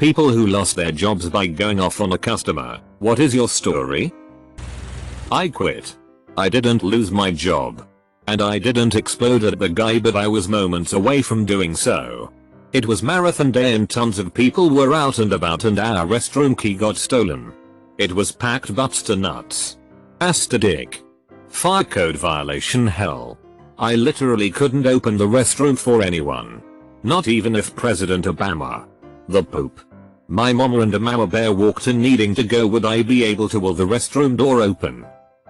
People who lost their jobs by going off on a customer. What is your story? I quit. I didn't lose my job. And I didn't explode at the guy, but I was moments away from doing so. It was marathon day and tons of people were out and about and our restroom key got stolen. It was packed butts to nuts. Dick. Fire code violation hell. I literally couldn't open the restroom for anyone. Not even if President Obama. The poop. My mama and a mama bear walked in needing to go. Would I be able to will the restroom door open?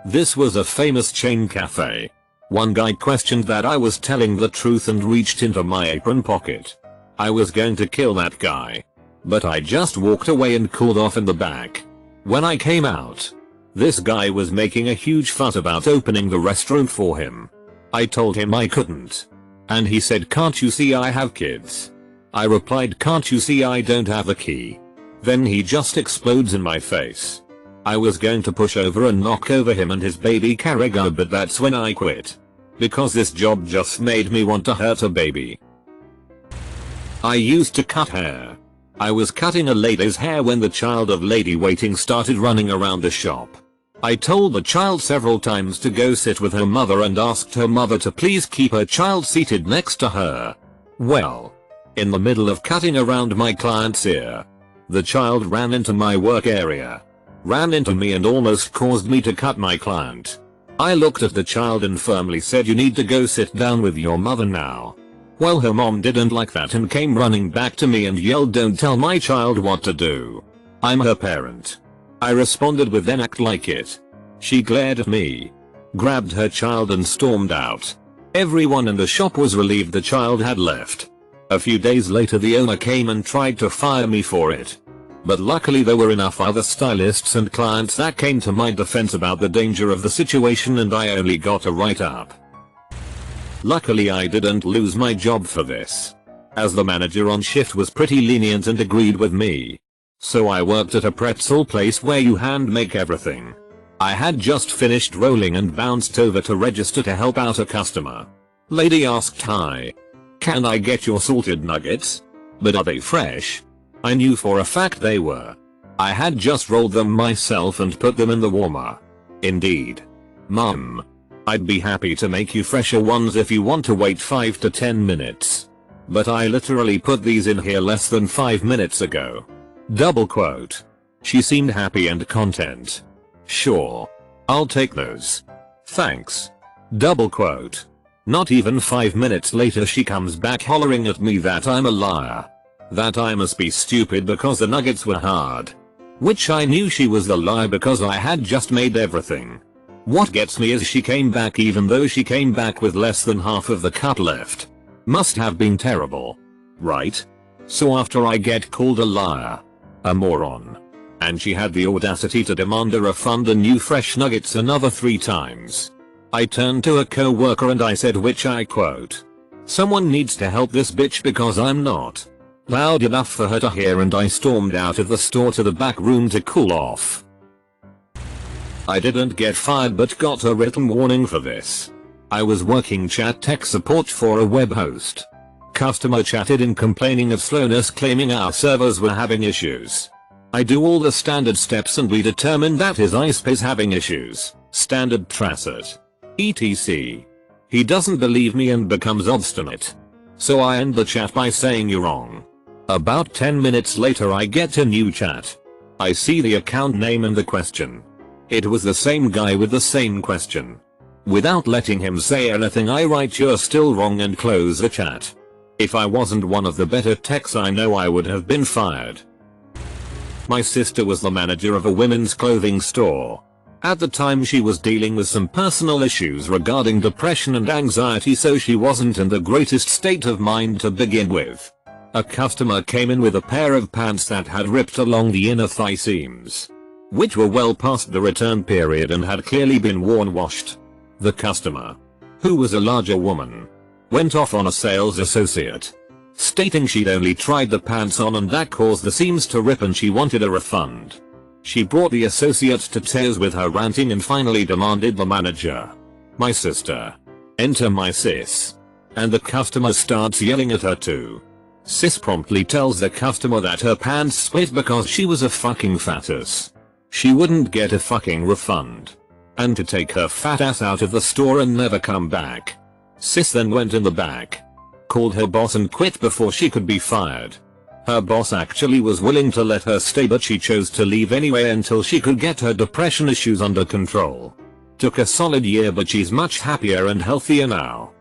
This was a famous chain cafe. One guy questioned that I was telling the truth and reached into my apron pocket. I was going to kill that guy. But I just walked away and cooled off in the back. When I came out, this guy was making a huge fuss about opening the restroom for him. I told him I couldn't. And he said, "Can't you see I have kids?" I replied, "Can't you see I don't have a key?" Then he just explodes in my face. I was going to push over and knock over him and his baby carrier, but that's when I quit. Because this job just made me want to hurt a baby. I used to cut hair. I was cutting a lady's hair when the child of lady waiting started running around the shop. I told the child several times to go sit with her mother and asked her mother to please keep her child seated next to her. Well, in the middle of cutting around my client's ear, the child ran into my work area, ran into me and almost caused me to cut my client. I looked at the child and firmly said, "You need to go sit down with your mother now." Well, her mom didn't like that and came running back to me and yelled, "Don't tell my child what to do. I'm her parent." I responded with, "Then act like it." She glared at me, grabbed her child and stormed out. Everyone in the shop was relieved the child had left. A few days later the owner came and tried to fire me for it. But luckily there were enough other stylists and clients that came to my defense about the danger of the situation and I only got a write-up. Luckily I didn't lose my job for this, as the manager on shift was pretty lenient and agreed with me. So I worked at a pretzel place where you hand make everything. I had just finished rolling and bounced over to register to help out a customer. Lady asked, "Hi, can I get your salted nuggets? But are they fresh?" I knew for a fact they were. I had just rolled them myself and put them in the warmer. Indeed. "Mum, I'd be happy to make you fresher ones if you want to wait 5 to 10 minutes. But I literally put these in here less than 5 minutes ago." Double quote. She seemed happy and content. "Sure. I'll take those. Thanks." Double quote. Not even 5 minutes later she comes back hollering at me that I'm a liar. That I must be stupid because the nuggets were hard. Which I knew she was the liar because I had just made everything. What gets me is she came back even though she came back with less than half of the cut left. Must have been terrible. Right? So after I get called a liar, a moron, and she had the audacity to demand a refund and new fresh nuggets another 3 times, I turned to a co-worker and I said, which I quote, "Someone needs to help this bitch because I'm not." Loud enough for her to hear, and I stormed out of the store to the back room to cool off. I didn't get fired but got a written warning for this. I was working chat tech support for a web host. Customer chatted in complaining of slowness, claiming our servers were having issues. I do all the standard steps and we determined that his ISP is having issues. Standard tracet. etc. He doesn't believe me and becomes obstinate. So I end the chat by saying, "You're wrong." About 10 minutes later I get a new chat. I see the account name and the question. It was the same guy with the same question. Without letting him say anything I write, "You're still wrong," and close the chat. If I wasn't one of the better techs I know, I would have been fired. My sister was the manager of a women's clothing store. At the time she was dealing with some personal issues regarding depression and anxiety, so she wasn't in the greatest state of mind to begin with. A customer came in with a pair of pants that had ripped along the inner thigh seams, which were well past the return period and had clearly been worn washed. The customer, who was a larger woman, went off on a sales associate, stating she'd only tried the pants on and that caused the seams to rip and she wanted a refund. She brought the associate to tears with her ranting and finally demanded the manager. My sister. Enter my sis. And the customer starts yelling at her too. Sis promptly tells the customer that her pants split because she was a fucking fat ass. She wouldn't get a fucking refund. And to take her fat ass out of the store and never come back. Sis then went in the back, called her boss and quit before she could be fired. Her boss actually was willing to let her stay, but she chose to leave anyway until she could get her depression issues under control. Took a solid year, but she's much happier and healthier now.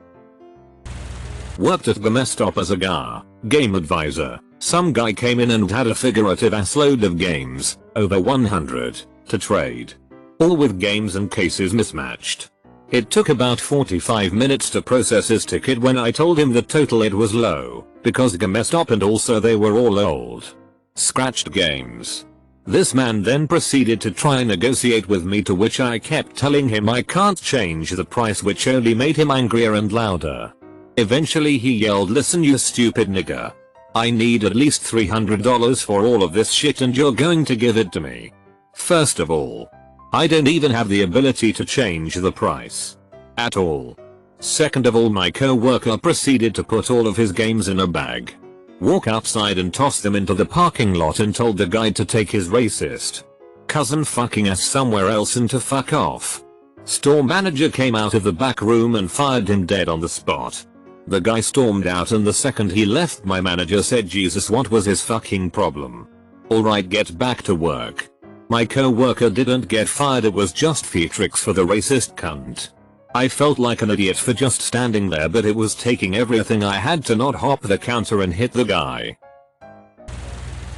Worked at the mess stop as a game advisor. Some guy came in and had a figurative ass load of games, over 100, to trade. All with games and cases mismatched. It took about 45 minutes to process his ticket. When I told him the total, it was low, because the messed up and also they were all old, scratched games. This man then proceeded to try and negotiate with me, to which I kept telling him I can't change the price, which only made him angrier and louder. Eventually he yelled, "Listen you stupid nigger. I need at least $300 for all of this shit and you're going to give it to me. First of all, I don't even have the ability to change the price. At all. Second of all, my co-worker proceeded to put all of his games in a bag, walk outside and toss them into the parking lot, and told the guy to take his racist cousin fucking ass somewhere else and to fuck off. Store manager came out of the back room and fired him dead on the spot. The guy stormed out, and the second he left, my manager said, "Jesus, what was his fucking problem? Alright, get back to work." My co-worker didn't get fired, it was just theatrics for the racist cunt. I felt like an idiot for just standing there, but it was taking everything I had to not hop the counter and hit the guy.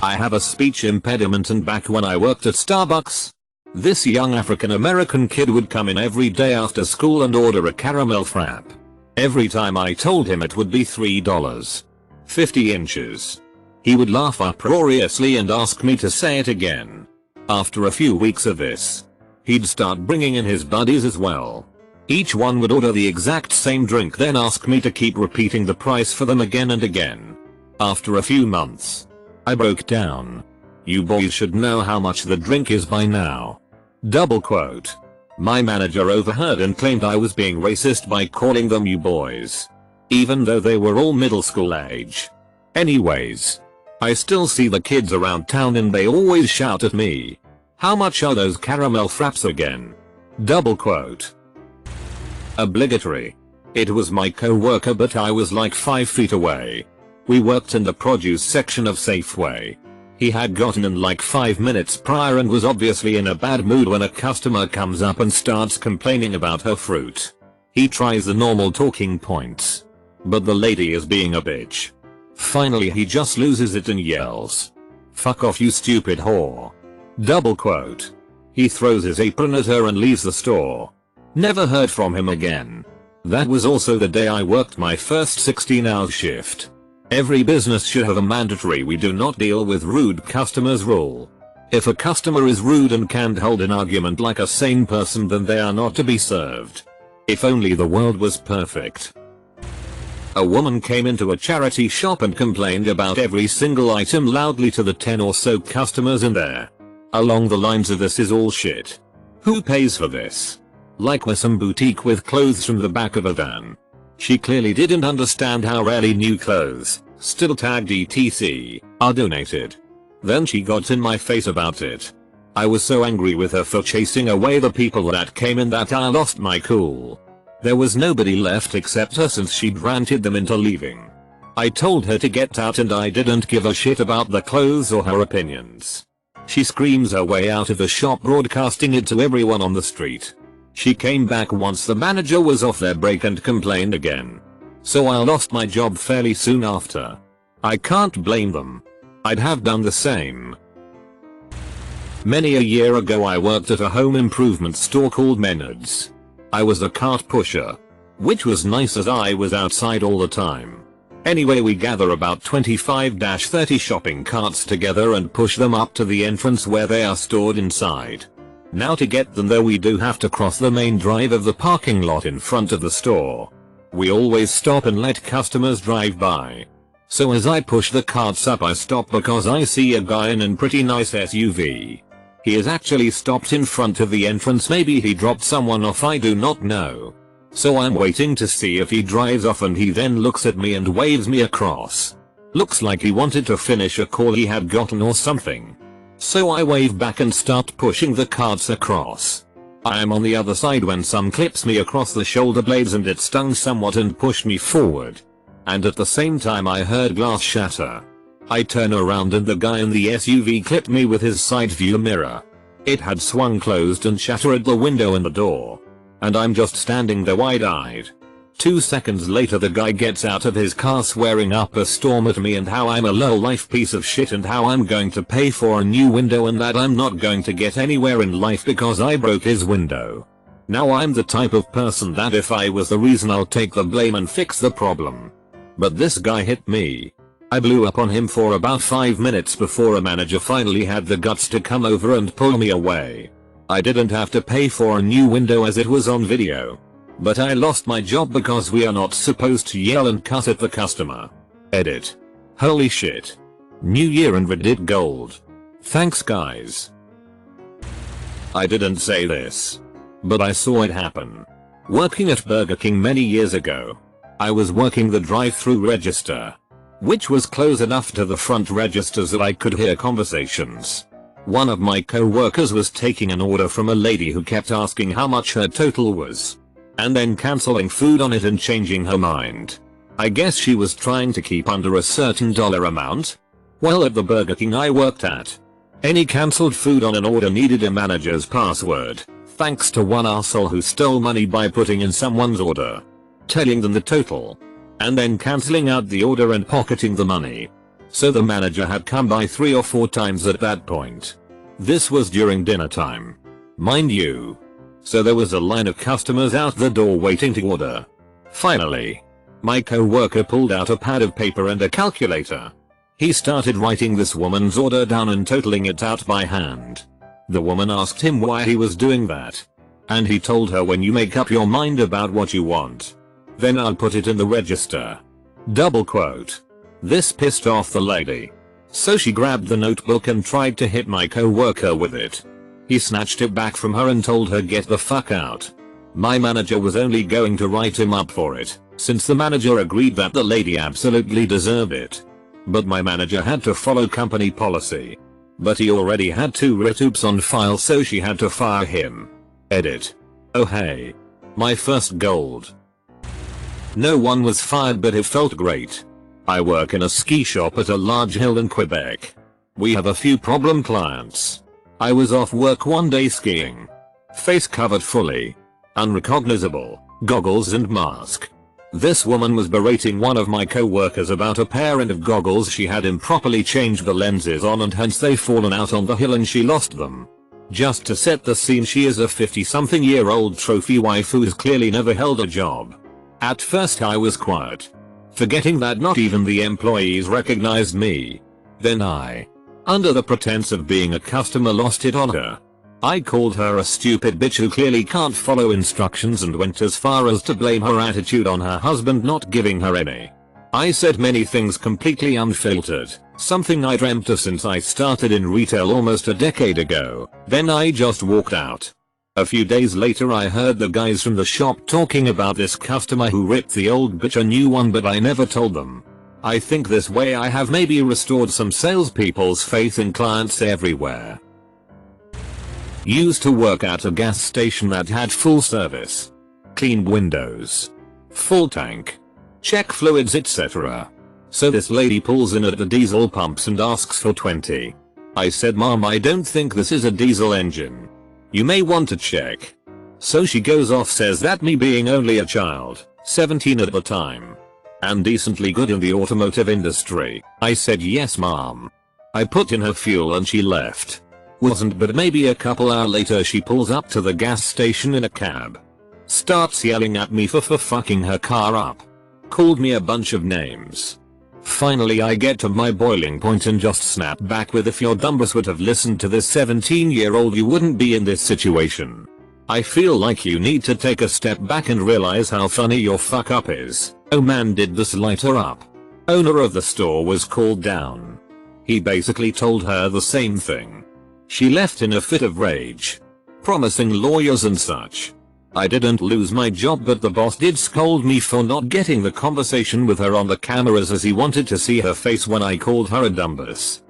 I have a speech impediment, and back when I worked at Starbucks, this young African American kid would come in every day after school and order a caramel frap. Every time I told him it would be $3. 50 inches. He would laugh uproariously and ask me to say it again. After a few weeks of this, he'd start bringing in his buddies as well. Each one would order the exact same drink, then ask me to keep repeating the price for them again and again. After a few months, I broke down. "You boys should know how much the drink is by now." Double quote. My manager overheard and claimed I was being racist by calling them "you boys," even though they were all middle school age. Anyways, I still see the kids around town and they always shout at me, "How much are those caramel fraps again?" Double quote. Obligatory. It was my co-worker, but I was like 5 feet away. We worked in the produce section of Safeway. He had gotten in like 5 minutes prior and was obviously in a bad mood when a customer comes up and starts complaining about her fruit. He tries the normal talking points, but the lady is being a bitch. Finally he just loses it and yells, "Fuck off, you stupid whore." Double quote. He throws his apron at her and leaves the store. Never heard from him again. That was also the day I worked my first 16-hour shift. Every business should have a mandatory "we do not deal with rude customers" rule. If a customer is rude and can't hold an argument like a sane person, then they are not to be served. If only the world was perfect. A woman came into a charity shop and complained about every single item loudly to the 10 or so customers in there. Along the lines of, "This is all shit. Who pays for this?" Like we're some boutique with clothes from the back of a van. She clearly didn't understand how rarely new clothes, still tagged ETC, are donated. Then she got in my face about it. I was so angry with her for chasing away the people that came in that I lost my cool. There was nobody left except her since she'd ranted them into leaving. I told her to get out and I didn't give a shit about the clothes or her opinions. She screams her way out of the shop, broadcasting it to everyone on the street. She came back once the manager was off their break and complained again. So I lost my job fairly soon after. I can't blame them. I'd have done the same. Many a year ago I worked at a home improvement store called Menards. I was a cart pusher, which was nice as I was outside all the time. Anyway, we gather about 25-30 shopping carts together and push them up to the entrance where they are stored inside. Now to get them there we do have to cross the main drive of the parking lot in front of the store. We always stop and let customers drive by. So as I push the carts up I stop because I see a guy in a pretty nice SUV. He is actually stopped in front of the entrance. Maybe he dropped someone off, I do not know. So I'm waiting to see if he drives off and he then looks at me and waves me across. Looks like he wanted to finish a call he had gotten or something. So I wave back and start pushing the carts across. I am on the other side when some clips me across the shoulder blades and it stung somewhat and pushed me forward. And at the same time I heard glass shatter. I turn around and the guy in the SUV clipped me with his side view mirror. It had swung closed and shattered the window and the door. And I'm just standing there wide-eyed. 2 seconds later the guy gets out of his car swearing up a storm at me and how I'm a low-life piece of shit and how I'm going to pay for a new window and that I'm not going to get anywhere in life because I broke his window. Now I'm the type of person that if I was the reason I'll take the blame and fix the problem. But this guy hit me. I blew up on him for about 5 minutes before a manager finally had the guts to come over and pull me away. I didn't have to pay for a new window as it was on video. But I lost my job because we are not supposed to yell and cuss at the customer. Edit. Holy shit. New year and Reddit gold. Thanks guys. I didn't say this. But I saw it happen. Working at Burger King many years ago. I was working the drive-thru register. Which was close enough to the front registers that I could hear conversations. One of my co-workers was taking an order from a lady who kept asking how much her total was. And then canceling food on it and changing her mind. I guess she was trying to keep under a certain dollar amount? Well, at the Burger King I worked at, any cancelled food on an order needed a manager's password, thanks to one arsehole who stole money by putting in someone's order, telling them the total, and then cancelling out the order and pocketing the money. So the manager had come by 3 or 4 times at that point. This was during dinner time. Mind you. So there was a line of customers out the door waiting to order. Finally, my co-worker pulled out a pad of paper and a calculator. He started writing this woman's order down and totaling it out by hand. The woman asked him why he was doing that. And he told her, when you make up your mind about what you want, then I'll put it in the register. Double quote. This pissed off the lady. So she grabbed the notebook and tried to hit my co-worker with it. He snatched it back from her and told her get the fuck out. My manager was only going to write him up for it, since the manager agreed that the lady absolutely deserved it. But my manager had to follow company policy. But he already had 2 write-ups on file, so she had to fire him. Edit. Oh hey. My first gold. No one was fired but it felt great. I work in a ski shop at a large hill in Quebec. We have a few problem clients. I was off work one day skiing. Face covered fully. Unrecognizable, goggles and mask. This woman was berating one of my co-workers about a pair of goggles she had improperly changed the lenses on and hence they've fallen out on the hill and she lost them. Just to set the scene, she is a 50-something-year-old trophy wife who has clearly never held a job. At first I was quiet, forgetting that not even the employees recognized me. Then I, under the pretense of being a customer, lost it on her. I called her a stupid bitch who clearly can't follow instructions and went as far as to blame her attitude on her husband not giving her any. I said many things completely unfiltered, something I dreamt of since I started in retail almost a decade ago. Then I just walked out. A few days later I heard the guys from the shop talking about this customer who ripped the old bitch a new one, but I never told them. I think this way I have maybe restored some salespeople's faith in clients everywhere. Used to work at a gas station that had full service. Clean windows. Full tank. Check fluids, etc. So this lady pulls in at the diesel pumps and asks for 20. I said, "Mom, I don't think this is a diesel engine. You may want to check." So she goes off, says that me being only a child, 17 at the time, and decently good in the automotive industry. I said, "Yes mom." I put in her fuel and she left. Wasn't but maybe a couple hours later she pulls up to the gas station in a cab. Starts yelling at me for fucking her car up. Called me a bunch of names. Finally I get to my boiling point and just snap back with, "If your dumbass would have listened to this 17-year-old you wouldn't be in this situation. I feel like you need to take a step back and realize how funny your fuck up is." Oh man, did this light her up. Owner of the store was called down. He basically told her the same thing. She left in a fit of rage, promising lawyers and such. I didn't lose my job, but the boss did scold me for not getting the conversation with her on the cameras, as he wanted to see her face when I called her a dumbass.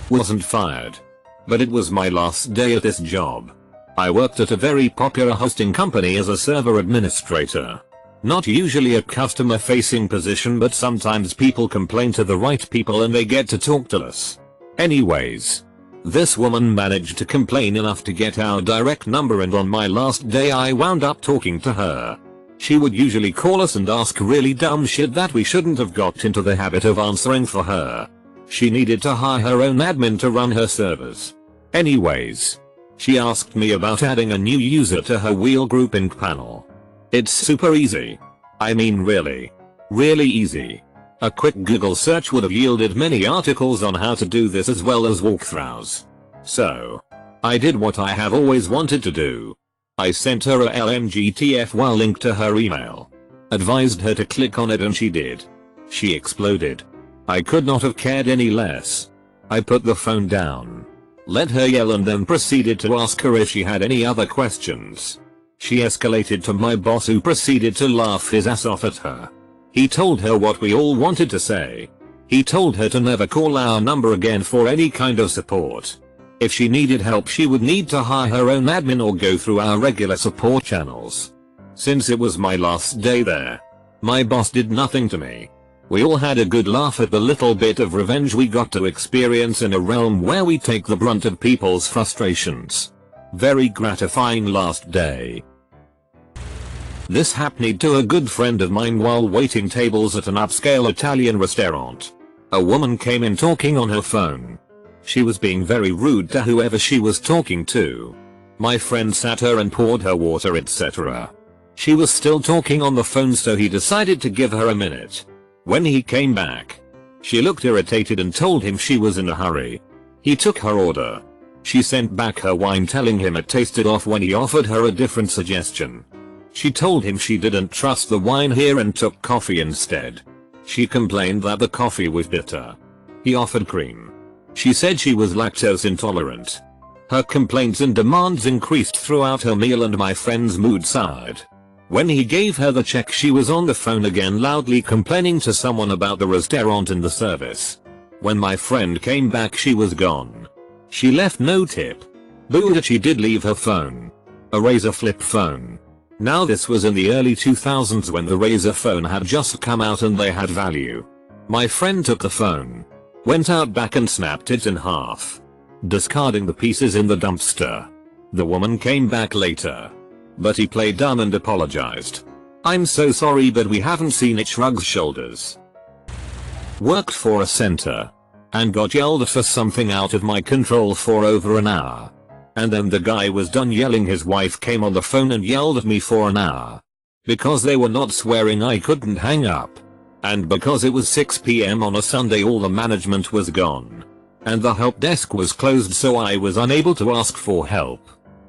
Wasn't fired, but it was my last day at this job. I worked at a very popular hosting company as a server administrator. Not usually a customer facing position, but sometimes people complain to the right people and they get to talk to us. Anyways, this woman managed to complain enough to get our direct number, and on my last day I wound up talking to her. She would usually call us and ask really dumb shit that we shouldn't have got into the habit of answering for her. She needed to hire her own admin to run her servers. Anyways, she asked me about adding a new user to her wheel grouping panel. It's super easy. I mean really easy. A quick Google search would have yielded many articles on how to do this as well as walkthroughs. So, I did what I have always wanted to do. I sent her a LMGTF while link to her email. Advised her to click on it and she did. She exploded. I could not have cared any less. I put the phone down, let her yell, and then proceeded to ask her if she had any other questions. She escalated to my boss, who proceeded to laugh his ass off at her. He told her what we all wanted to say. He told her to never call our number again for any kind of support. If she needed help, she would need to hire her own admin or go through our regular support channels. Since it was my last day there, my boss did nothing to me. We all had a good laugh at the little bit of revenge we got to experience in a realm where we take the brunt of people's frustrations. Very gratifying last day. This happened to a good friend of mine while waiting tables at an upscale Italian restaurant. A woman came in talking on her phone. She was being very rude to whoever she was talking to. My friend sat her and poured her water, etc. She was still talking on the phone, so he decided to give her a minute. When he came back, she looked irritated and told him she was in a hurry. He took her order. She sent back her wine, telling him it tasted off when he offered her a different suggestion. She told him she didn't trust the wine here and took coffee instead. She complained that the coffee was bitter. He offered cream. She said she was lactose intolerant. Her complaints and demands increased throughout her meal, and my friend's mood soured. When he gave her the check, she was on the phone again, loudly complaining to someone about the restaurant and the service. When my friend came back, she was gone. She left no tip. But she did leave her phone. A Razr flip phone. Now this was in the early 2000s when the Razr phone had just come out and they had value. My friend took the phone, went out back and snapped it in half, discarding the pieces in the dumpster. The woman came back later, but he played dumb and apologized. "I'm so sorry, but we haven't seen it," shrugs shoulders. Worked for a center and got yelled at for something out of my control for over an hour. And then the guy was done yelling, his wife came on the phone and yelled at me for an hour. Because they were not swearing, I couldn't hang up. And because it was 6 PM on a Sunday, all the management was gone. And the help desk was closed, so I was unable to ask for help.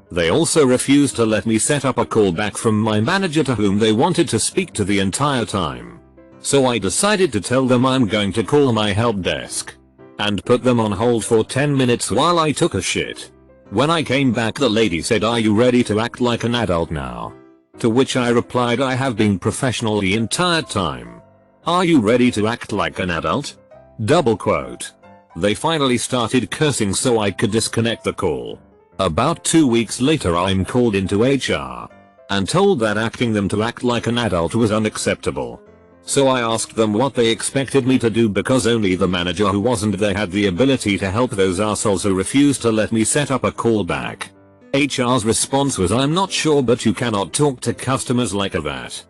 They also refused to let me set up a call back from my manager, to whom they wanted to speak to the entire time. So I decided to tell them I'm going to call my help desk. And put them on hold for 10 minutes while I took a shit. When I came back, the lady said, "Are you ready to act like an adult now?" To which I replied, "I have been professional the entire time. Are you ready to act like an adult?" Double quote. They finally started cursing so I could disconnect the call. About 2 weeks later, I'm called into HR and told that asking them to act like an adult was unacceptable. So I asked them what they expected me to do, because only the manager who wasn't there had the ability to help those assholes who refused to let me set up a call back. HR's response was, "I'm not sure, but you cannot talk to customers like that."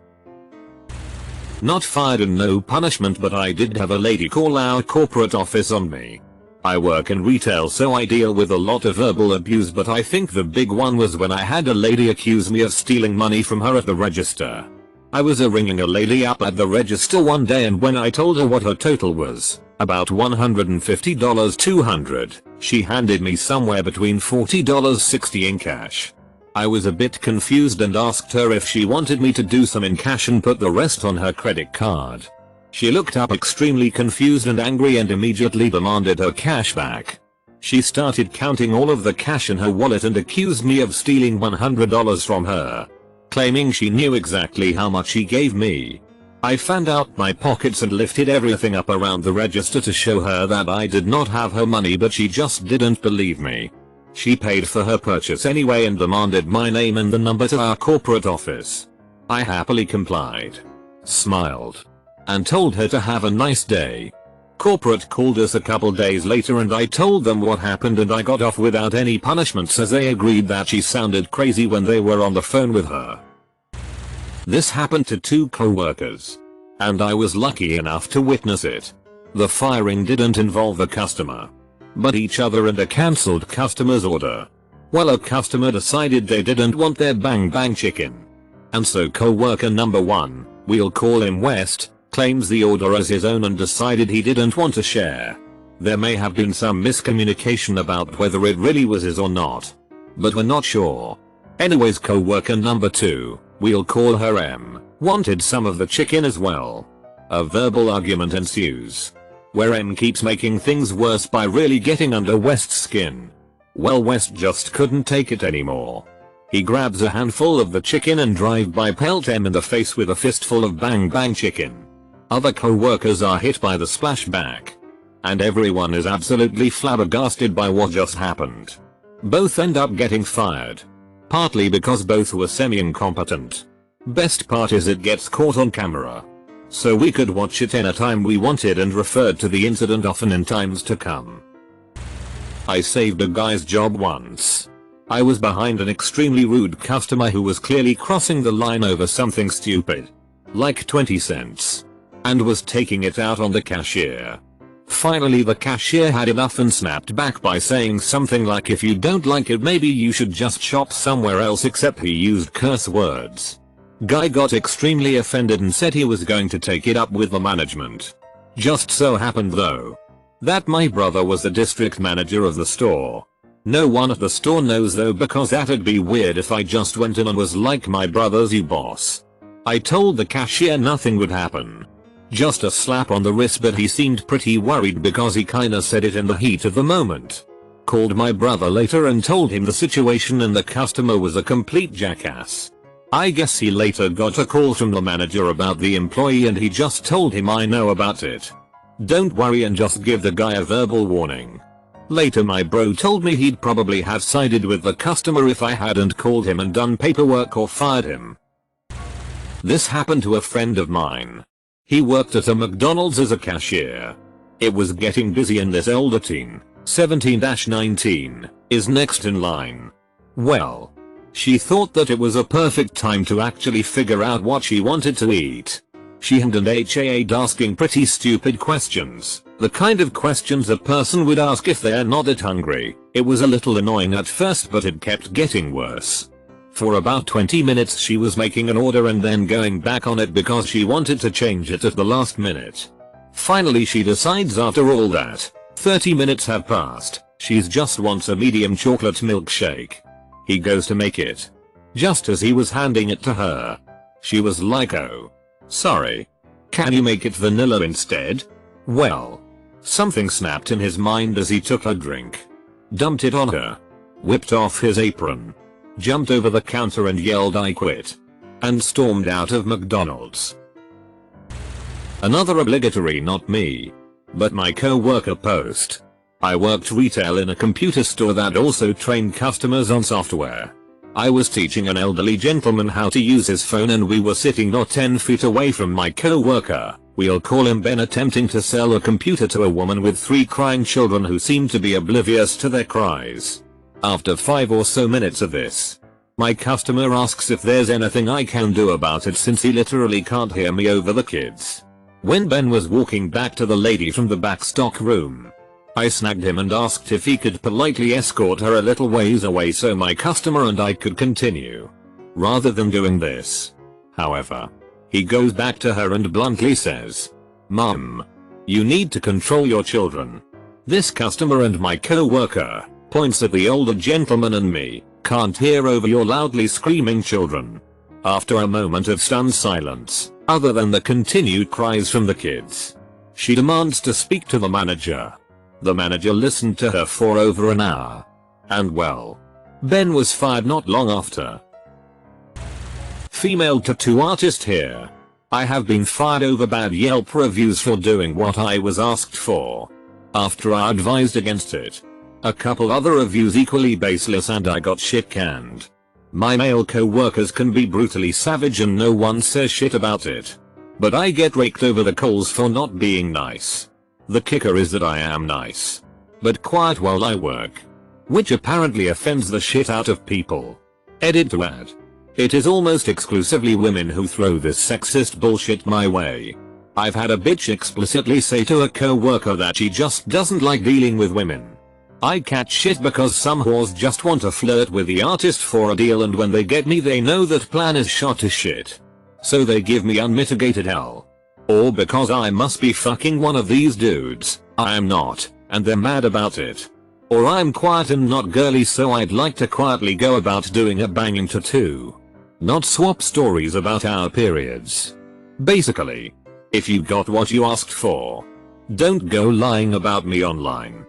Not fired and no punishment, but I did have a lady call our corporate office on me. I work in retail, so I deal with a lot of verbal abuse, but I think the big one was when I had a lady accuse me of stealing money from her at the register. I was ringing a lady up at the register one day, and when I told her what her total was, about $150 $200, she handed me somewhere between $40 $60 in cash. I was a bit confused and asked her if she wanted me to do some in cash and put the rest on her credit card. She looked up extremely confused and angry and immediately demanded her cash back. She started counting all of the cash in her wallet and accused me of stealing $100 from her, claiming she knew exactly how much she gave me. I fanned out my pockets and lifted everything up around the register to show her that I did not have her money, but she just didn't believe me. She paid for her purchase anyway and demanded my name and the number to our corporate office. I happily complied, smiled, and told her to have a nice day. Corporate called us a couple days later and I told them what happened and I got off without any punishments as they agreed that she sounded crazy when they were on the phone with her. This happened to 2 co-workers, and I was lucky enough to witness it. The firing didn't involve a customer, but each other and a cancelled customer's order. Well, a customer decided they didn't want their bang bang chicken, and so co-worker number 1, we'll call him West, claims the order as his own and decided he didn't want to share. There may have been some miscommunication about whether it really was his or not, but we're not sure. Anyways, co-worker number 2, we'll call her M, wanted some of the chicken as well. A verbal argument ensues, where M keeps making things worse by really getting under West's skin. Well, West just couldn't take it anymore. He grabs a handful of the chicken and drive-by pelt M in the face with a fistful of bang bang chicken. Other co-workers are hit by the splashback, and everyone is absolutely flabbergasted by what just happened. Both end up getting fired, partly because both were semi-incompetent. Best part is it gets caught on camera, so we could watch it anytime we wanted and referred to the incident often in times to come. I saved a guy's job once. I was behind an extremely rude customer who was clearly crossing the line over something stupid, like 20 cents, and was taking it out on the cashier. Finally the cashier had enough and snapped back by saying something like, "If you don't like it, maybe you should just shop somewhere else," except he used curse words. Guy got extremely offended and said he was going to take it up with the management. Just so happened though that my brother was the district manager of the store. No one at the store knows though, because that'd be weird if I just went in and was like, "My brother's you boss." I told the cashier nothing would happen, just a slap on the wrist, but he seemed pretty worried because he kinda said it in the heat of the moment. Called my brother later and told him the situation, and the customer was a complete jackass. I guess he later got a call from the manager about the employee and he just told him, "I know about it. Don't worry," and just give the guy a verbal warning. Later my bro told me he'd probably have sided with the customer if I hadn't called him and done paperwork or fired him. This happened to a friend of mine. He worked at a McDonald's as a cashier. It was getting busy and this older teen, 17-19, is next in line. Well, she thought that it was a perfect time to actually figure out what she wanted to eat. She hemmed and ha'd asking pretty stupid questions, the kind of questions a person would ask if they're not that hungry. It was a little annoying at first, but it kept getting worse. For about 20 minutes she was making an order and then going back on it because she wanted to change it at the last minute. Finally she decides after all that 30 minutes have passed, she's just wants a medium chocolate milkshake. He goes to make it. Just as he was handing it to her, she was like, "Oh, sorry. Can you make it vanilla instead?" Well, something snapped in his mind as he took a drink, dumped it on her, whipped off his apron, jumped over the counter and yelled, "I quit," and stormed out of McDonald's. Another obligatory not me, but my co-worker post. I worked retail in a computer store that also trained customers on software. I was teaching an elderly gentleman how to use his phone and we were sitting not 10 feet away from my co-worker, we'll call him Ben, attempting to sell a computer to a woman with 3 crying children who seemed to be oblivious to their cries. After 5 or so minutes of this, my customer asks if there's anything I can do about it since he literally can't hear me over the kids. When Ben was walking back to the lady from the back stock room, I snagged him and asked if he could politely escort her a little ways away so my customer and I could continue. Rather than doing this, however, he goes back to her and bluntly says, "Mom, you need to control your children." This customer and my co-worker points at the older gentleman and me, "Can't hear over your loudly screaming children." After a moment of stunned silence, other than the continued cries from the kids, she demands to speak to the manager. The manager listened to her for over an hour. And well, Ben was fired not long after. Female tattoo artist here. I have been fired over bad Yelp reviews for doing what I was asked for. After I advised against it. A couple other reviews equally baseless and I got shit canned. My male co-workers can be brutally savage and no one says shit about it. But I get raked over the coals for not being nice. The kicker is that I am nice. But quiet while I work. Which apparently offends the shit out of people. Edit to add. It is almost exclusively women who throw this sexist bullshit my way. I've had a bitch explicitly say to a co-worker that she just doesn't like dealing with women. I catch shit because some whores just want to flirt with the artist for a deal and when they get me they know that plan is shot to shit. So they give me unmitigated hell. Or because I must be fucking one of these dudes, I am not, and they're mad about it. Or I'm quiet and not girly so I'd like to quietly go about doing a banging tattoo. Not swap stories about our periods. Basically, if you got what you asked for, don't go lying about me online.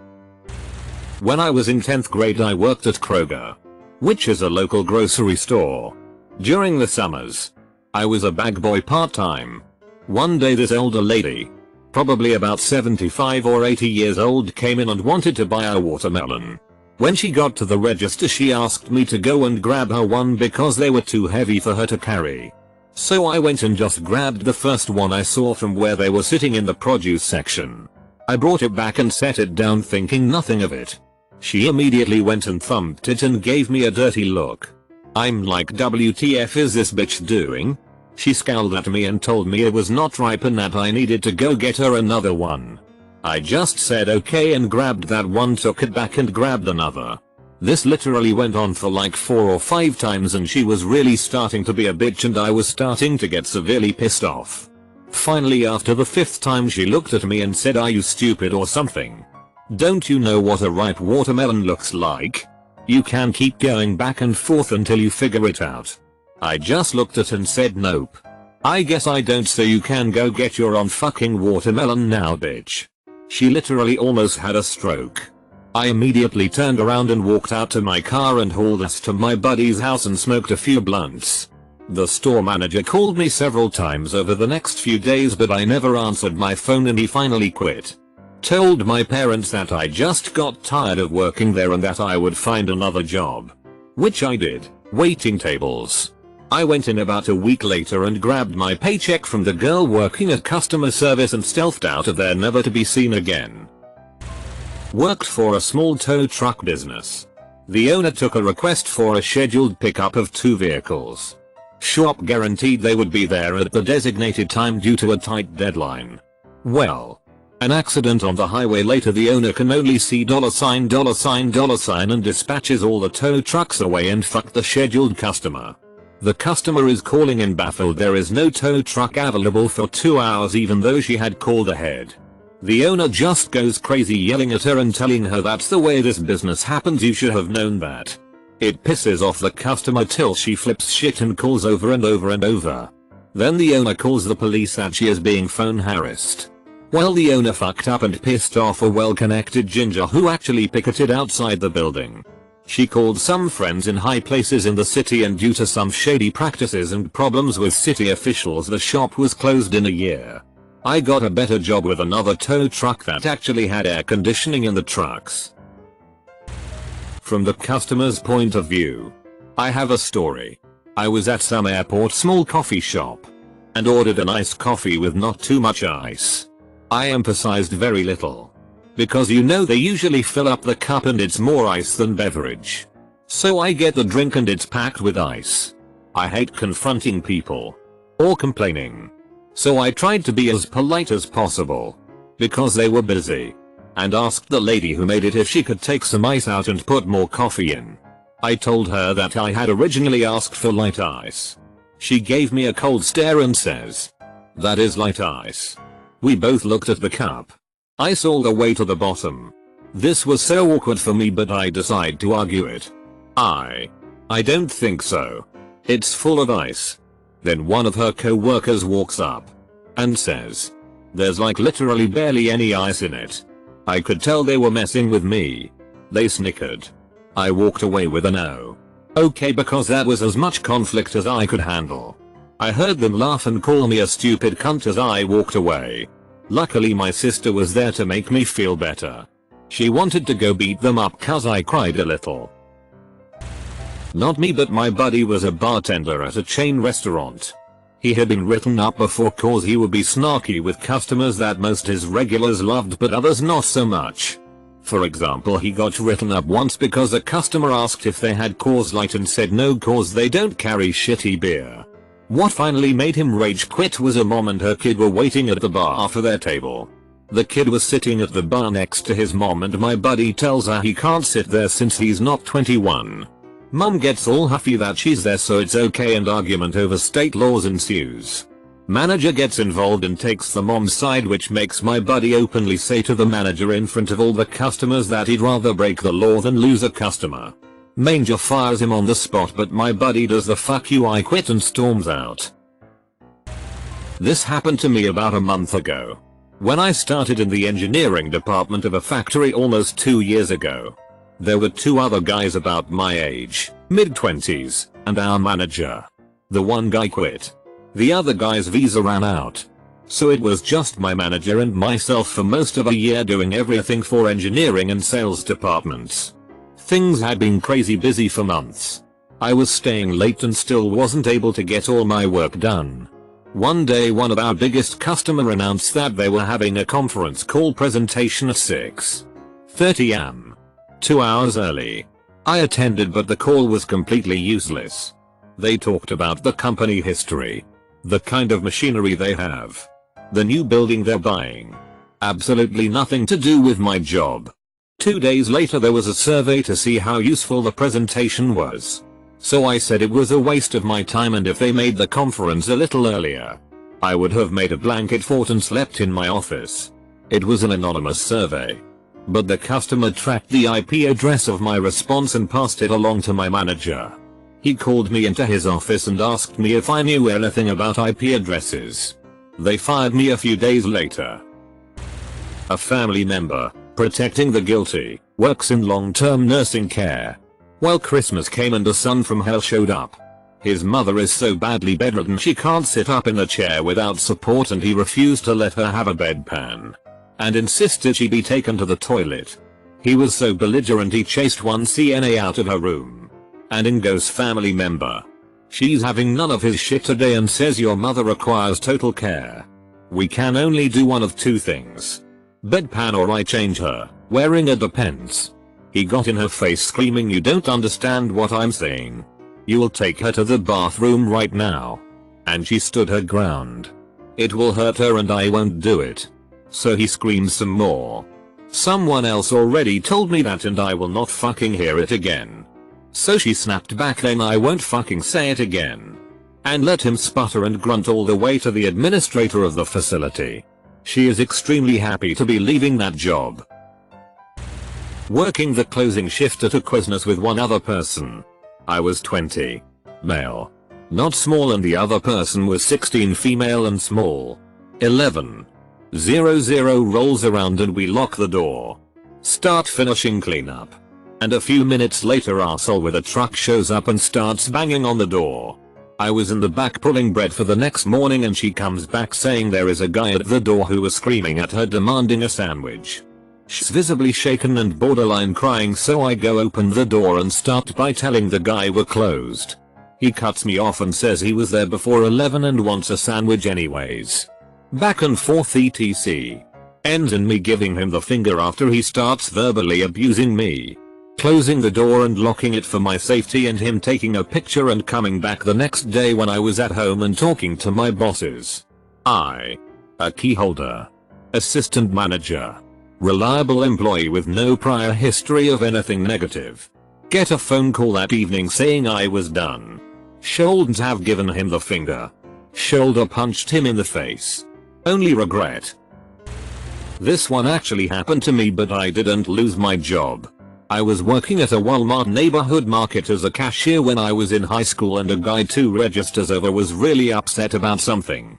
When I was in 10th grade I worked at Kroger, which is a local grocery store. During the summers, I was a bag boy part-time. One day this older lady, probably about 75 or 80 years old, came in and wanted to buy a watermelon. When she got to the register she asked me to go and grab her one because they were too heavy for her to carry. So I went and just grabbed the first one I saw from where they were sitting in the produce section. I brought it back and set it down thinking nothing of it. She immediately went and thumped it and gave me a dirty look. I'm like, WTF is this bitch doing? She scowled at me and told me it was not ripe and that I needed to go get her another one. I just said okay and grabbed that one, took it back and grabbed another. This literally went on for like 4 or 5 times and she was really starting to be a bitch and I was starting to get severely pissed off. Finally after the 5th time she looked at me and said, "Are you stupid or something? Don't you know what a ripe watermelon looks like? You can keep going back and forth until you figure it out." I just looked at her and said, "Nope. I guess I don't, so you can go get your own fucking watermelon now, bitch." She literally almost had a stroke. I immediately turned around and walked out to my car and hauled us to my buddy's house and smoked a few blunts. The store manager called me several times over the next few days but I never answered my phone and he finally quit. Told my parents that I just got tired of working there and that I would find another job. Which I did, waiting tables. I went in about a week later and grabbed my paycheck from the girl working at customer service and stealthed out of there never to be seen again. Worked for a small tow truck business. The owner took a request for a scheduled pickup of 2 vehicles. Shop guaranteed they would be there at the designated time due to a tight deadline. Well, an accident on the highway later, the owner can only see $, $ and dispatches all the tow trucks away and fuck the scheduled customer. The customer is calling in baffled there is no tow truck available for 2 hours even though she had called ahead. The owner just goes crazy yelling at her and telling her that's the way this business happens, you should have known that. It pisses off the customer till she flips shit and calls over and over and over. Then the owner calls the police that she is being phone harassed. Well, the owner fucked up and pissed off a well-connected ginger who actually picketed outside the building. She called some friends in high places in the city and due to some shady practices and problems with city officials the shop was closed in a year. I got a better job with another tow truck that actually had air conditioning in the trucks. From the customer's point of view, I have a story. I was at some airport small coffee shop and ordered an iced coffee with not too much ice. I emphasized very little. Because you know they usually fill up the cup and it's more ice than beverage. So I get the drink and it's packed with ice. I hate confronting people or complaining. So I tried to be as polite as possible because they were busy and asked the lady who made it if she could take some ice out and put more coffee in. I told her that I had originally asked for light ice. She gave me a cold stare and says, "That is light ice." We both looked at the cup. Ice all the way to the bottom. This was so awkward for me but I decided to argue it. I don't think so. It's full of ice. Then one of her co-workers walks up and says, "There's like literally barely any ice in it." I could tell they were messing with me. They snickered. I walked away with a no. Okay, because that was as much conflict as I could handle. I heard them laugh and call me a stupid cunt as I walked away. Luckily my sister was there to make me feel better. She wanted to go beat them up cause I cried a little. Not me, but my buddy was a bartender at a chain restaurant. He had been written up before cause he would be snarky with customers that most his regulars loved but others not so much. For example, he got written up once because a customer asked if they had Coors Light and said no cause they don't carry shitty beer. What finally made him rage quit was a mom and her kid were waiting at the bar for their table. The kid was sitting at the bar next to his mom and my buddy tells her he can't sit there since he's not 21. Mom gets all huffy that she's there so it's okay and argument over state laws ensues. Manager gets involved and takes the mom's side, which makes my buddy openly say to the manager in front of all the customers that he'd rather break the law than lose a customer. Manager fires him on the spot, but my buddy does the fuck you I quit and storms out. This happened to me about a month ago. When I started in the engineering department of a factory almost 2 years ago. There were 2 other guys about my age, mid-20s, and our manager. The one guy quit. The other guy's visa ran out. So it was just my manager and myself for most of a year doing everything for engineering and sales departments. Things had been crazy busy for months. I was staying late and still wasn't able to get all my work done. One day one of our biggest customer announced that they were having a conference call presentation at 6:30 am. 2 hours early. I attended but the call was completely useless. They talked about the company history. The kind of machinery they have. The new building they're buying. Absolutely nothing to do with my job. 2 days later there was a survey to see how useful the presentation was. So I said it was a waste of my time and if they made the conference a little earlier, I would have made a blanket fort and slept in my office. It was an anonymous survey. But the customer tracked the IP address of my response and passed it along to my manager. He called me into his office and asked me if I knew anything about IP addresses. They fired me a few days later. A family member, protecting the guilty, works in long-term nursing care. Well, Christmas came and a son from hell showed up. His mother is so badly bedridden she can't sit up in a chair without support and he refused to let her have a bedpan. And insisted she be taken to the toilet. He was so belligerent he chased one CNA out of her room. And in goes family member. She's having none of his shit today and says your mother requires total care. We can only do one of 2 things. Bedpan or I change her, wearing a depends. He got in her face screaming you don't understand what I'm saying. You will take her to the bathroom right now. And she stood her ground. It will hurt her and I won't do it. So he screamed some more. Someone else already told me that and I will not fucking hear it again. So she snapped back then I won't fucking say it again. And let him sputter and grunt all the way to the administrator of the facility. She is extremely happy to be leaving that job. Working the closing shift at a Quiznos with one other person. I was 20. Male. Not small and the other person was 16 female and small. 11. 00 rolls around and we lock the door. Start finishing cleanup. And a few minutes later arsehole with a truck shows up and starts banging on the door. I was in the back pulling bread for the next morning and she comes back saying there is a guy at the door who was screaming at her demanding a sandwich. She's visibly shaken and borderline crying so I go open the door and start by telling the guy we're closed. He cuts me off and says he was there before 11 and wants a sandwich anyways. Back and forth etc. Ends in me giving him the finger after he starts verbally abusing me. Closing the door and locking it for my safety and him taking a picture and coming back the next day when I was at home and talking to my bosses. A key holder. Assistant manager. Reliable employee with no prior history of anything negative. Get a phone call that evening saying I was done. Shouldn't have given him the finger. Shoulder punched him in the face. Only regret. This one actually happened to me but I didn't lose my job. I was working at a Walmart neighborhood market as a cashier when I was in high school and a guy 2 registers over was really upset about something.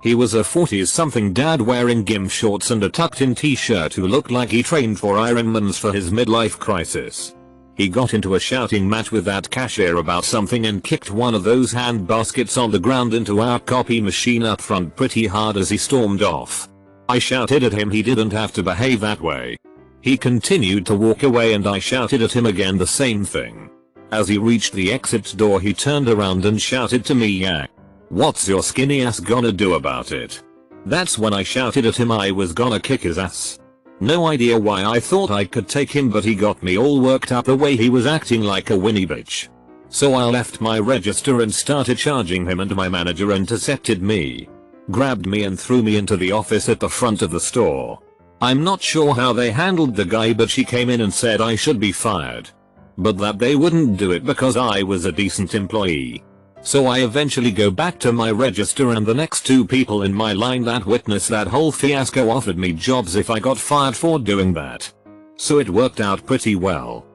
He was a 40s something dad wearing gym shorts and a tucked in t-shirt who looked like he trained for Ironmans for his midlife crisis. He got into a shouting match with that cashier about something and kicked one of those hand baskets on the ground into our copy machine up front pretty hard as he stormed off. I shouted at him he didn't have to behave that way. He continued to walk away and I shouted at him again the same thing. As he reached the exit door he turned around and shouted to me, "Yeah, what's your skinny ass gonna do about it?" That's when I shouted at him I was gonna kick his ass. No idea why I thought I could take him, but he got me all worked up the way he was acting like a whiny bitch. So I left my register and started charging him, and my manager intercepted me, grabbed me and threw me into the office at the front of the store. I'm not sure how they handled the guy, but she came in and said I should be fired, but that they wouldn't do it because I was a decent employee. So I eventually go back to my register, and the next two people in my line that witnessed that whole fiasco offered me jobs if I got fired for doing that. So it worked out pretty well.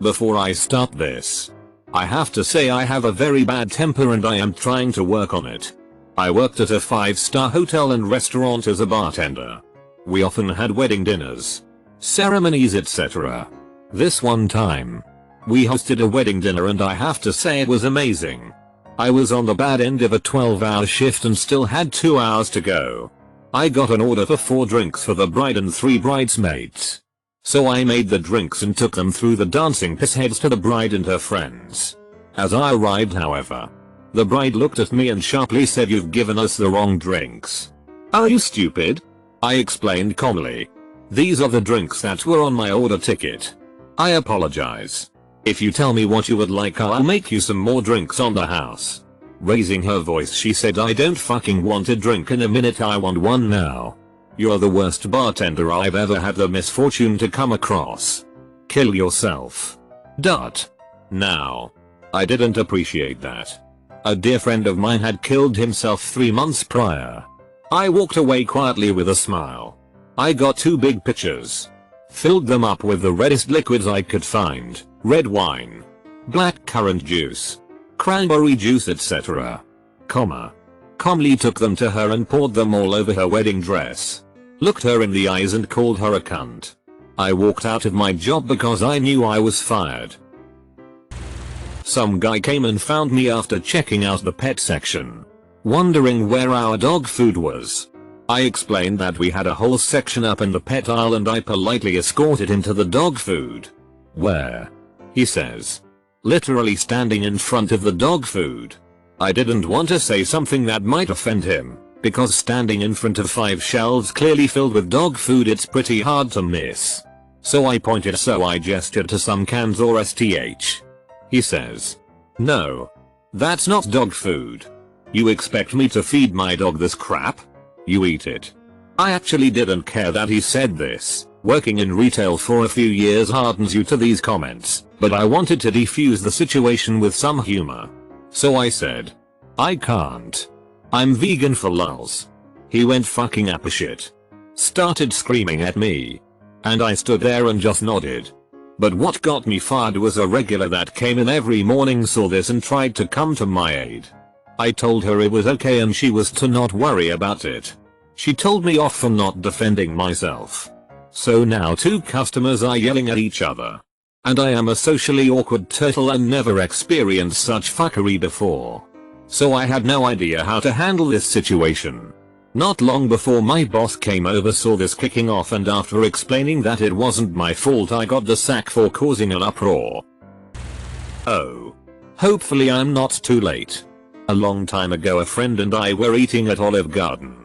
Before I start this, I have to say I have a very bad temper and I am trying to work on it. I worked at a 5-star hotel and restaurant as a bartender. We often had wedding dinners, ceremonies, etc. This one time, we hosted a wedding dinner and I have to say it was amazing. I was on the bad end of a 12-hour shift and still had 2 hours to go. I got an order for 4 drinks for the bride and 3 bridesmaids. So I made the drinks and took them through the dancing pissheads to the bride and her friends. As I arrived, however, the bride looked at me and sharply said, "You've given us the wrong drinks." "Are you stupid?" I explained calmly. "These are the drinks that were on my order ticket. I apologize. If you tell me what you would like, I'll make you some more drinks on the house." Raising her voice she said, "I don't fucking want a drink in a minute, I want one now. You're the worst bartender I've ever had the misfortune to come across. Kill yourself." Now, I didn't appreciate that. A dear friend of mine had killed himself 3 months prior. I walked away quietly with a smile. I got 2 big pitchers, filled them up with the reddest liquids I could find, red wine, black currant juice, cranberry juice, etc. Calmly took them to her and poured them all over her wedding dress, looked her in the eyes and called her a cunt. I walked out of my job because I knew I was fired. Some guy came and found me after checking out the pet section, wondering where our dog food was. I explained that we had a whole section up in the pet aisle and I politely escorted him to the dog food. "Where?" he says, literally standing in front of the dog food. I didn't want to say something that might offend him, because standing in front of 5 shelves clearly filled with dog food, it's pretty hard to miss. So I gestured to some cans or STH. He says, "No, that's not dog food. You expect me to feed my dog this crap? You eat it." I actually didn't care that he said this. Working in retail for a few years hardens you to these comments, but I wanted to defuse the situation with some humor. So I said, "I can't. I'm vegan for lulz." He went fucking apeshit. Started screaming at me. And I stood there and just nodded. But what got me fired was a regular that came in every morning, saw this and tried to come to my aid. I told her it was okay and she was to not worry about it. She told me off for not defending myself. So now 2 customers are yelling at each other. And I am a socially awkward turtle and never experienced such fuckery before. So I had no idea how to handle this situation. Not long before my boss came over, saw this kicking off, and after explaining that it wasn't my fault, I got the sack for causing an uproar. Oh. Hopefully I'm not too late. A long time ago a friend and I were eating at Olive Garden.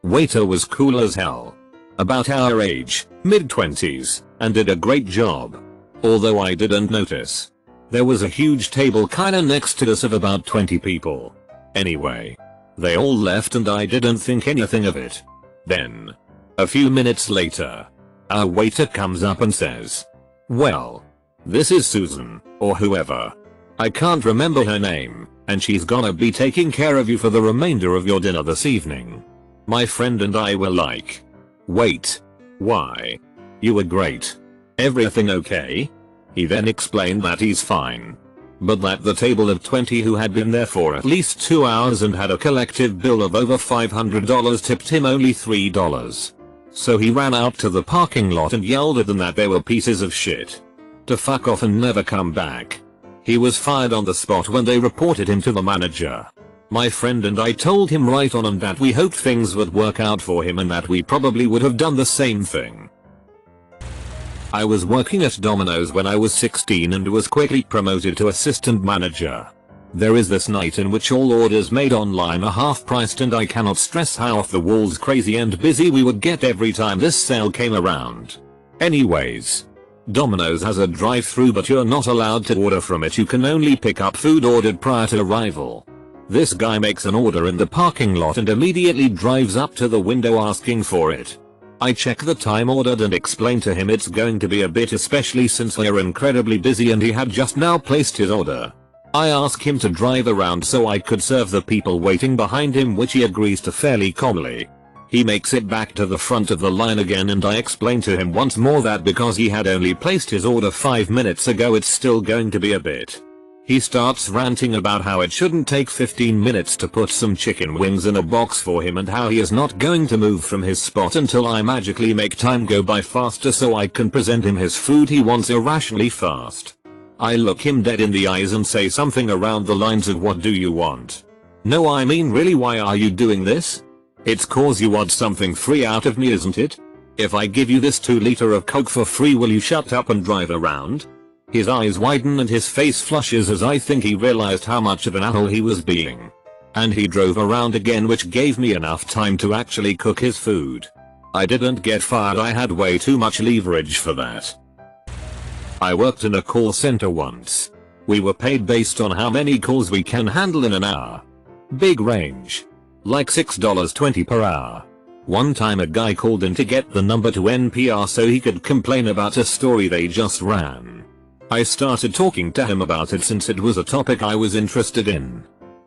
Waiter was cool as hell. About our age, mid-20s, and did a great job. Although I didn't notice. There was a huge table kinda next to us of about 20 people. Anyway, they all left and I didn't think anything of it. Then, a few minutes later, our waiter comes up and says, "Well, this is Susan, or whoever. I can't remember her name, and she's gonna be taking care of you for the remainder of your dinner this evening." My friend and I were like, "Wait. Why? You were great. Everything okay?" He then explained that he's fine. but that the table of 20 who had been there for at least 2 hours and had a collective bill of over $500 tipped him only $3. So he ran out to the parking lot and yelled at them that they were pieces of shit to fuck off and never come back. He was fired on the spot when they reported him to the manager. My friend and I told him right on and that we hoped things would work out for him and that we probably would have done the same thing. I was working at Domino's when I was 16 and was quickly promoted to assistant manager. There is this night in which all orders made online are half priced, and I cannot stress how off the walls crazy and busy we would get every time this sale came around. Anyways, Domino's has a drive-thru, but you're not allowed to order from it. You can only pick up food ordered prior to arrival. This guy makes an order in the parking lot and immediately drives up to the window asking for it. I check the time ordered and explain to him it's going to be a bit, especially since we're incredibly busy and he had just now placed his order. I ask him to drive around so I could serve the people waiting behind him, which he agrees to fairly calmly. He makes it back to the front of the line again and I explain to him once more that because he had only placed his order 5 minutes ago it's still going to be a bit. He starts ranting about how it shouldn't take 15 minutes to put some chicken wings in a box for him and how he is not going to move from his spot until I magically make time go by faster so I can present him his food he wants irrationally fast. I look him dead in the eyes and say something around the lines of, "What do you want? No, I mean really, why are you doing this? It's cause you want something free out of me, isn't it? If I give you this 2-liter of Coke for free, will you shut up and drive around?" His eyes widen and his face flushes as I think he realized how much of an asshole he was being. And he drove around again, which gave me enough time to actually cook his food. I didn't get fired, I had way too much leverage for that. I worked in a call center once. We were paid based on how many calls we can handle in an hour. Big range. Like $6.20 per hour. One time a guy called in to get the number to NPR so he could complain about a story they just ran. I started talking to him about it since it was a topic I was interested in.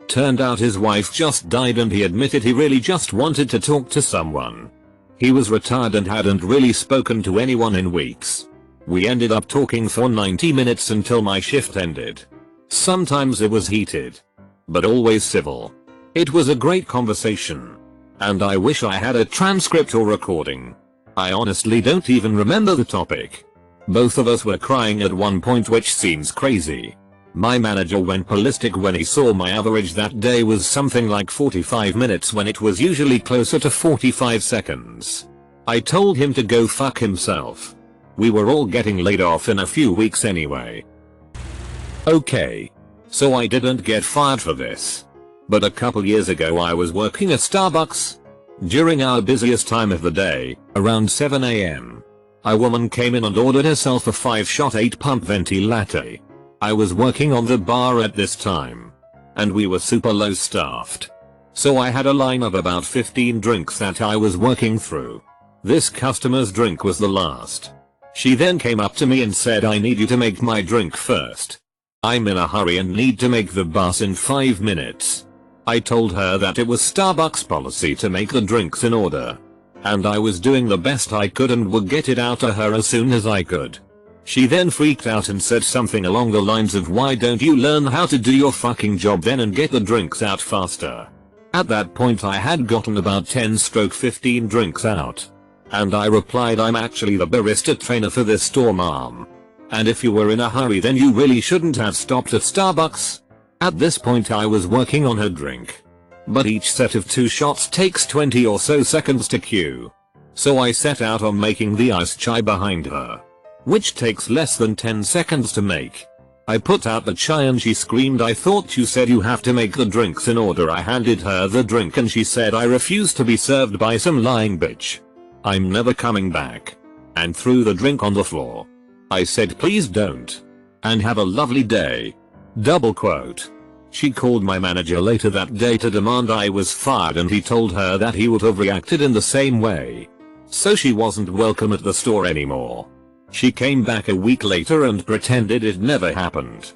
Turned out his wife just died and he admitted he really just wanted to talk to someone. He was retired and hadn't really spoken to anyone in weeks. We ended up talking for 90 minutes until my shift ended. Sometimes it was heated, but always civil. It was a great conversation. And I wish I had a transcript or recording. I honestly don't even remember the topic. Both of us were crying at one point, which seems crazy. My manager went ballistic when he saw my average that day was something like 45 minutes when it was usually closer to 45 seconds. I told him to go fuck himself. We were all getting laid off in a few weeks anyway. Okay. So I didn't get fired for this. But a couple years ago I was working at Starbucks. During our busiest time of the day, around 7 AM. A woman came in and ordered herself a 5-shot 8-pump venti latte. I was working on the bar at this time. And we were super low staffed. So I had a line of about 15 drinks that I was working through. This customer's drink was the last. She then came up to me and said, "I need you to make my drink first. I'm in a hurry and need to make the bus in 5 minutes. I told her that it was Starbucks policy to make the drinks in order. And I was doing the best I could and would get it out to her as soon as I could. She then freaked out and said something along the lines of, "Why don't you learn how to do your fucking job then and get the drinks out faster?" At that point I had gotten about 10-15 drinks out. And I replied, "I'm actually the barista trainer for this store, ma'am. And if you were in a hurry then you really shouldn't have stopped at Starbucks." At this point I was working on her drink. But each set of 2 shots takes 20 or so seconds to queue. So I set out on making the iced chai behind her, which takes less than 10 seconds to make. I put out the chai and she screamed, "I thought you said you have to make the drinks in order." I handed her the drink and she said, "I refuse to be served by some lying bitch. I'm never coming back." And threw the drink on the floor. I said, "Please don't. And have a lovely day." Double quote. She called my manager later that day to demand I was fired and he told her that he would have reacted in the same way. So she wasn't welcome at the store anymore. She came back a week later and pretended it never happened.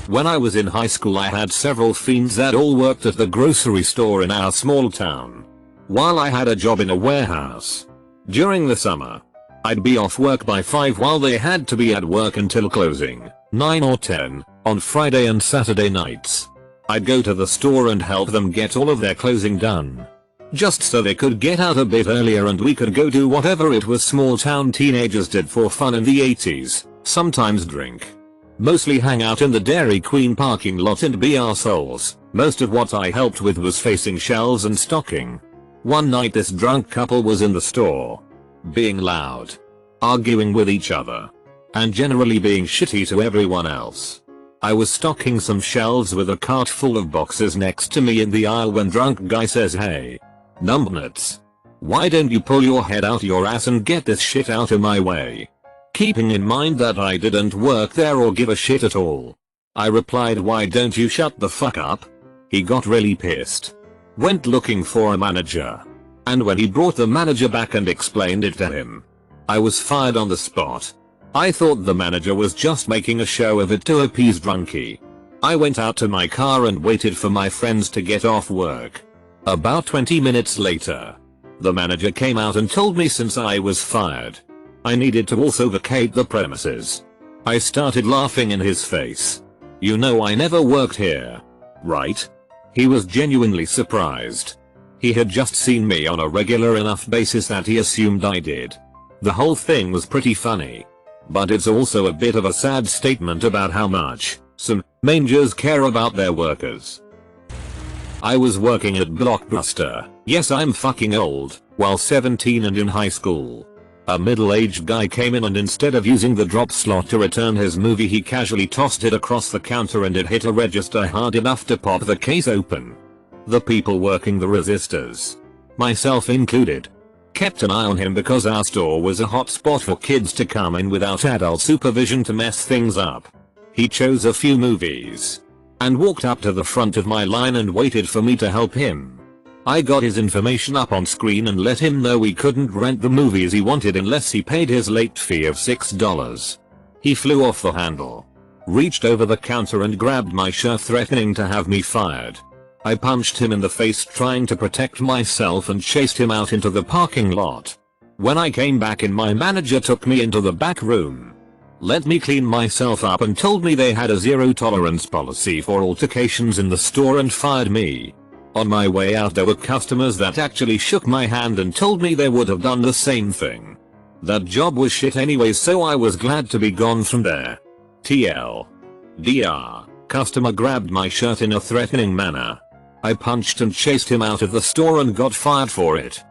When I was in high school I had several fiends that all worked at the grocery store in our small town, while I had a job in a warehouse. During the summer, I'd be off work by 5 while they had to be at work until closing. 9 or 10, on Friday and Saturday nights. I'd go to the store and help them get all of their closing done. Just so they could get out a bit earlier and we could go do whatever it was small town teenagers did for fun in the 80s, sometimes drink. Mostly hang out in the Dairy Queen parking lot and be arseholes. Most of what I helped with was facing shelves and stocking. One night this drunk couple was in the store. Being loud. Arguing with each other. And generally being shitty to everyone else. I was stocking some shelves with a cart full of boxes next to me in the aisle when drunk guy says, "Hey, numbnuts. Why don't you pull your head out your ass and get this shit out of my way?" Keeping in mind that I didn't work there or give a shit at all. I replied, "Why don't you shut the fuck up?" He got really pissed. Went looking for a manager. And when he brought the manager back and explained it to him, I was fired on the spot. I thought the manager was just making a show of it to appease drunkie. I went out to my car and waited for my friends to get off work. About 20 minutes later, the manager came out and told me since I was fired, I needed to also vacate the premises. I started laughing in his face. "You know I never worked here, right?" He was genuinely surprised. He had just seen me on a regular enough basis that he assumed I did. The whole thing was pretty funny. But it's also a bit of a sad statement about how much some managers care about their workers. I was working at Blockbuster, yes I'm fucking old, while 17 and in high school. A middle-aged guy came in and instead of using the drop slot to return his movie he casually tossed it across the counter and it hit a register hard enough to pop the case open. The people working the resistors, myself included, kept an eye on him because our store was a hot spot for kids to come in without adult supervision to mess things up. He chose a few movies and walked up to the front of my line and waited for me to help him. I got his information up on screen and let him know we couldn't rent the movies he wanted unless he paid his late fee of $6. He flew off the handle, reached over the counter and grabbed my shirt threatening to have me fired. I punched him in the face trying to protect myself and chased him out into the parking lot. When I came back in, my manager took me into the back room, let me clean myself up and told me they had a zero tolerance policy for altercations in the store and fired me. On my way out there were customers that actually shook my hand and told me they would have done the same thing. That job was shit anyway, so I was glad to be gone from there. TLDR, customer grabbed my shirt in a threatening manner. I punched and chased him out of the store and got fired for it.